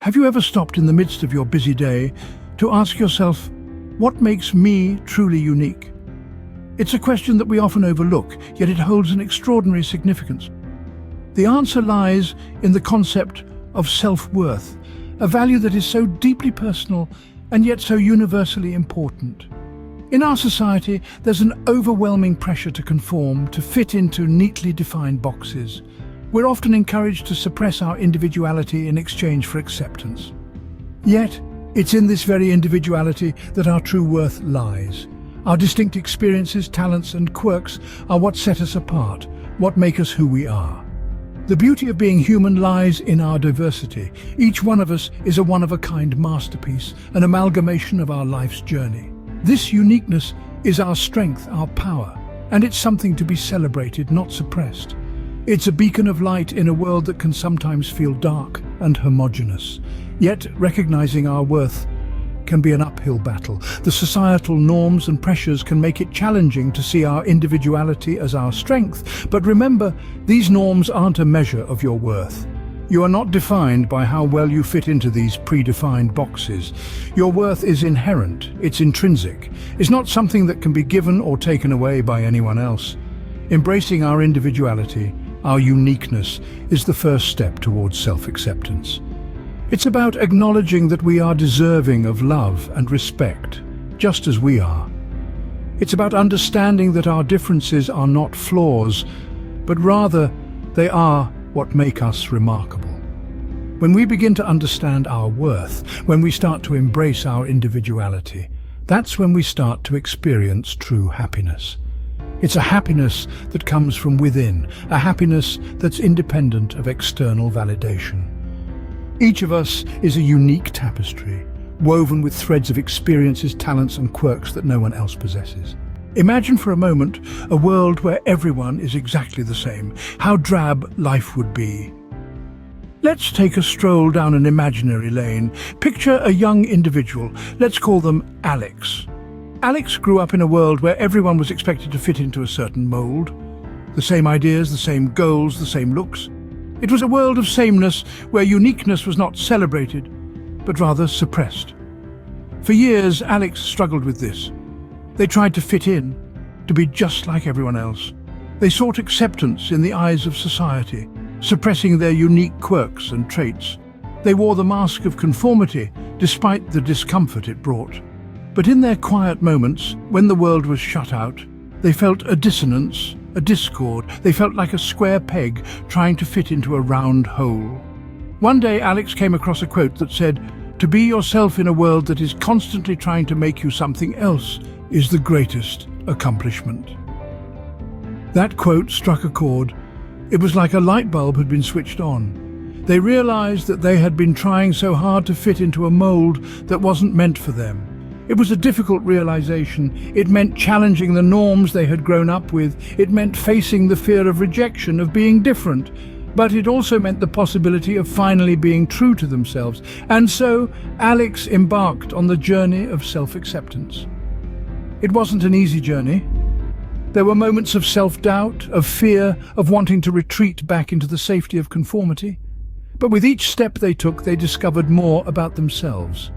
Have you ever stopped in the midst of your busy day to ask yourself, what makes me truly unique? It's a question that we often overlook, yet it holds an extraordinary significance. The answer lies in the concept of self-worth, a value that is so deeply personal and yet so universally important. In our society, there's an overwhelming pressure to conform, to fit into neatly defined boxes. We're often encouraged to suppress our individuality in exchange for acceptance. Yet, it's in this very individuality that our true worth lies. Our distinct experiences, talents, and quirks are what set us apart, what make us who we are. The beauty of being human lies in our diversity. Each one of us is a one-of-a-kind masterpiece, an amalgamation of our life's journey. This uniqueness is our strength, our power, and it's something to be celebrated, not suppressed. It's a beacon of light in a world that can sometimes feel dark and homogeneous. Yet, recognizing our worth can be an uphill battle. The societal norms and pressures can make it challenging to see our individuality as our strength. But remember, these norms aren't a measure of your worth. You are not defined by how well you fit into these predefined boxes. Your worth is inherent, it's intrinsic. It's not something that can be given or taken away by anyone else. Embracing our individuality, our uniqueness, is the first step towards self-acceptance. It's about acknowledging that we are deserving of love and respect, just as we are. It's about understanding that our differences are not flaws, but rather they are what make us remarkable. When we begin to understand our worth, when we start to embrace our individuality, that's when we start to experience true happiness. It's a happiness that comes from within, a happiness that's independent of external validation. Each of us is a unique tapestry, woven with threads of experiences, talents, and quirks that no one else possesses. Imagine for a moment a world where everyone is exactly the same. How drab life would be. Let's take a stroll down an imaginary lane. Picture a young individual. Let's call them Alex. Alex grew up in a world where everyone was expected to fit into a certain mold. The same ideas, the same goals, the same looks. It was a world of sameness where uniqueness was not celebrated, but rather suppressed. For years, Alex struggled with this. They tried to fit in, to be just like everyone else. They sought acceptance in the eyes of society, suppressing their unique quirks and traits. They wore the mask of conformity, despite the discomfort it brought. But in their quiet moments, when the world was shut out, they felt a dissonance, a discord. They felt like a square peg trying to fit into a round hole. One day, Alex came across a quote that said, "To be yourself in a world that is constantly trying to make you something else is the greatest accomplishment." That quote struck a chord. It was like a light bulb had been switched on. They realized that they had been trying so hard to fit into a mold that wasn't meant for them. It was a difficult realization. It meant challenging the norms they had grown up with. It meant facing the fear of rejection, of being different. But it also meant the possibility of finally being true to themselves. And so, Alex embarked on the journey of self-acceptance. It wasn't an easy journey. There were moments of self-doubt, of fear, of wanting to retreat back into the safety of conformity. But with each step they took, they discovered more about themselves.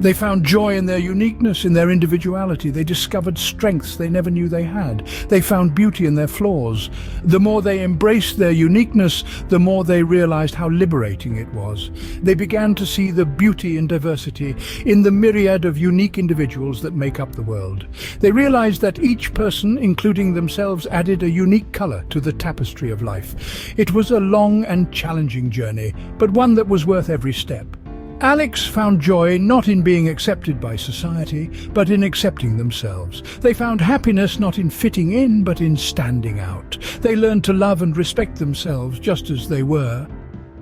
They found joy in their uniqueness, in their individuality. They discovered strengths they never knew they had. They found beauty in their flaws. The more they embraced their uniqueness, the more they realized how liberating it was. They began to see the beauty in diversity, in the myriad of unique individuals that make up the world. They realized that each person, including themselves, added a unique color to the tapestry of life. It was a long and challenging journey, but one that was worth every step. Alex found joy not in being accepted by society, but in accepting themselves. They found happiness not in fitting in, but in standing out. They learned to love and respect themselves just as they were.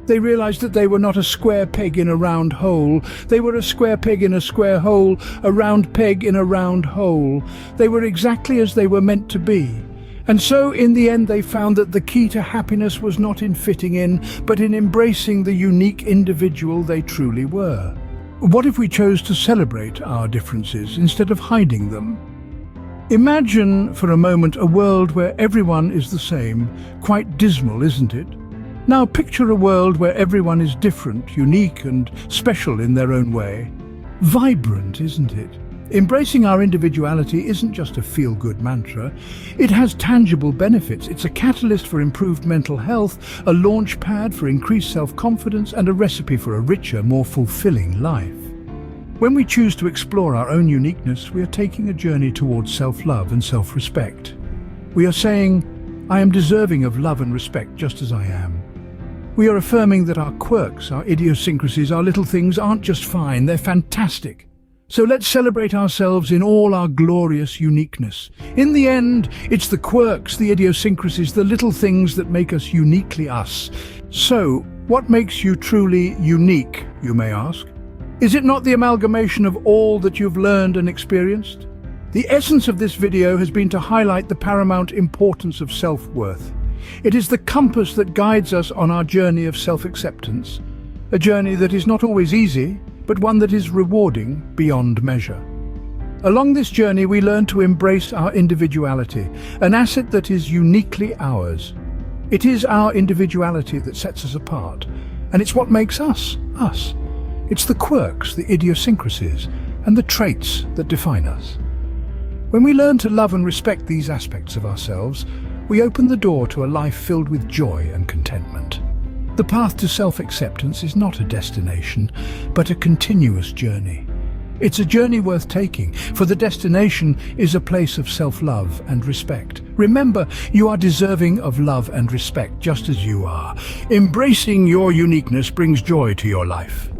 They realized that they were not a square peg in a round hole. They were a square peg in a square hole, a round peg in a round hole. They were exactly as they were meant to be. And so, in the end, they found that the key to happiness was not in fitting in, but in embracing the unique individual they truly were. What if we chose to celebrate our differences instead of hiding them? Imagine for a moment a world where everyone is the same. Quite dismal, isn't it? Now picture a world where everyone is different, unique and special in their own way. Vibrant, isn't it? Embracing our individuality isn't just a feel-good mantra. It has tangible benefits. It's a catalyst for improved mental health, a launch pad for increased self-confidence, and a recipe for a richer, more fulfilling life. When we choose to explore our own uniqueness, we are taking a journey towards self-love and self-respect. We are saying, I am deserving of love and respect just as I am. We are affirming that our quirks, our idiosyncrasies, our little things aren't just fine, they're fantastic. So let's celebrate ourselves in all our glorious uniqueness. In the end, it's the quirks, the idiosyncrasies, the little things that make us uniquely us. So, what makes you truly unique, you may ask? Is it not the amalgamation of all that you've learned and experienced? The essence of this video has been to highlight the paramount importance of self-worth. It is the compass that guides us on our journey of self-acceptance, a journey that is not always easy, but one that is rewarding beyond measure. Along this journey, we learn to embrace our individuality, an asset that is uniquely ours. It is our individuality that sets us apart, and it's what makes us, us. It's the quirks, the idiosyncrasies, and the traits that define us. When we learn to love and respect these aspects of ourselves, we open the door to a life filled with joy and contentment. The path to self-acceptance is not a destination, but a continuous journey. It's a journey worth taking, for the destination is a place of self-love and respect. Remember, you are deserving of love and respect just as you are. Embracing your uniqueness brings joy to your life.